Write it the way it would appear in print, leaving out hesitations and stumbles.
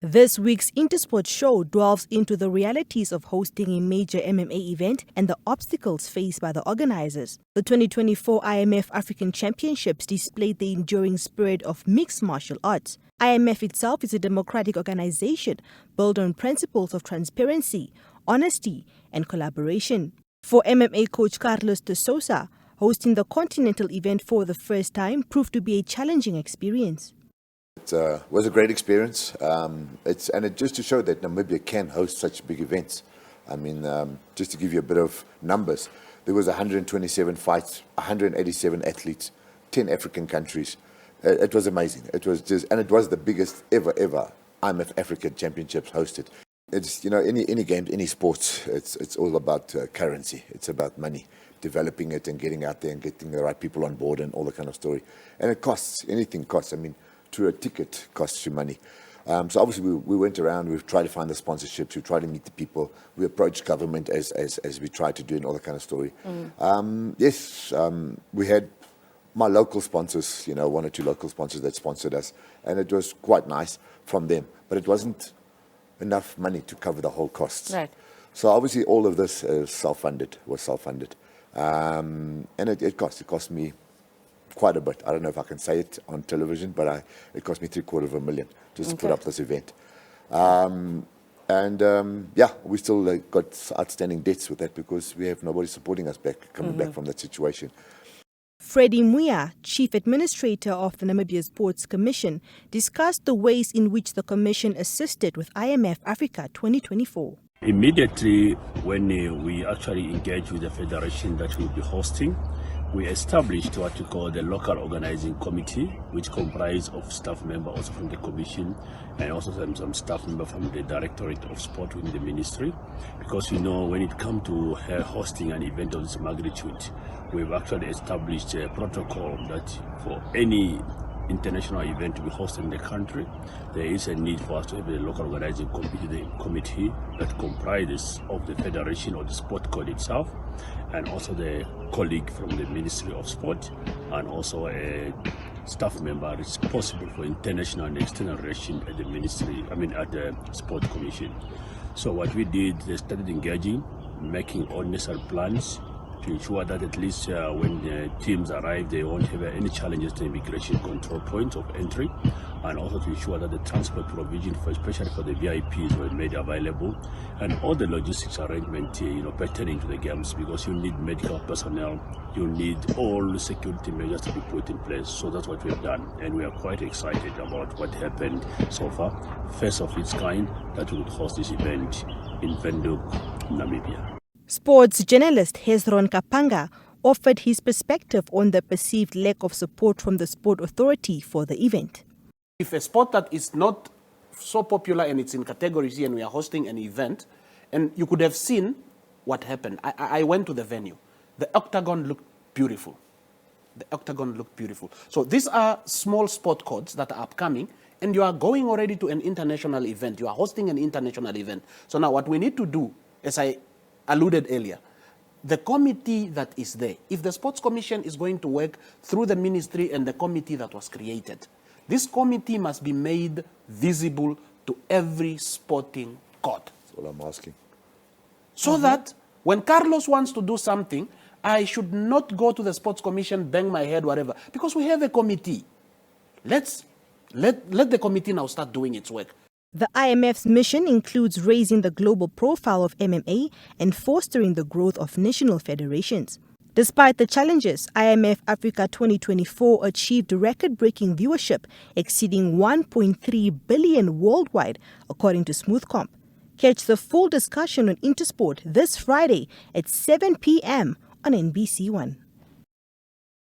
This week's Intersport show delves into the realities of hosting a major MMA event and the obstacles faced by the organizers. The 2024 IMMAF African Championships displayed the enduring spirit of mixed martial arts. IMMAF itself is a democratic organization built on principles of transparency, honesty, and collaboration. For MMA coach Carlos de Sousa, hosting the continental event for the first time proved to be a challenging experience. It was a great experience. It just to show that Namibia can host such big events. I mean, just to give you a bit of numbers, there was 127 fights, 187 athletes, 10 African countries. It was amazing. It was the biggest ever IMMAF Africa Championships hosted. It's any game, any sports. It's all about currency. It's about money, developing it and getting out there and getting the right people on board and all that kind of story. And it costs. Anything costs. I mean, to a ticket costs you money. So obviously we went around, we've tried to find the sponsorships, we tried to meet the people, we approached government as we tried to do and all that kind of story. We had my local sponsors, one or two local sponsors that sponsored us, and it was quite nice from them, but it wasn't enough money to cover the whole costs. Right. So obviously all of this was self-funded. And it cost me quite a bit. I don't know if I can say it on television, but it cost me $750,000 just to put up this event. We still got outstanding debts with that because we have nobody supporting us coming back from that situation. Freddie Muya, Chief Administrator of the Namibia Sports Commission, discussed the ways in which the Commission assisted with IMMAF Africa 2024. Immediately when we actually engaged with the federation that will be hosting, we established what we call the local organizing committee, which comprises of staff members also from the commission and also some staff members from the Directorate of Sport within the ministry. Because when it comes to hosting an event of this magnitude, we've actually established a protocol that for any international event to be hosted in the country, there is a need for us to have a local organizing committee that comprises of the federation or the sport code itself, and also the colleague from the Ministry of Sport, and also a staff member responsible for international and external relations at the ministry, at the Sport Commission. So what we did, they started engaging, making all necessary plans to ensure that at least when the teams arrive, they won't have any challenges to immigration control points of entry, and also to ensure that the transport provision, especially for the VIPs, were made available, and all the logistics arrangement pertaining to the games, because you need medical personnel, you need all the security measures to be put in place. So that's what we've done, and we are quite excited about what happened so far. First of its kind that we would host this event in Windhoek, Namibia. Sports journalist Hezron Kapanga offered his perspective on the perceived lack of support from the Sport Authority for the event. If a sport that is not so popular and it's in Category C and we are hosting an event, and you could have seen what happened. I went to the venue. The octagon looked beautiful. So these are small sport codes that are upcoming, and you are going already to an international event. You are hosting an international event. So now what we need to do, as I alluded earlier, the committee that is there, if the Sports Commission is going to work through the ministry and the committee that was created, this committee must be made visible to every sporting court. That's all I'm asking. So that when Carlos wants to do something, I should not go to the Sports Commission, bang my head, whatever, because we have a committee. Let the committee now start doing its work. The IMMAF's mission includes raising the global profile of MMA and fostering the growth of national federations. Despite the challenges, IMMAF Africa 2024 achieved record-breaking viewership exceeding 1.3 billion worldwide, according to Smoothcomp. Catch the full discussion on Intersport this Friday at 7 p.m. on NBC1.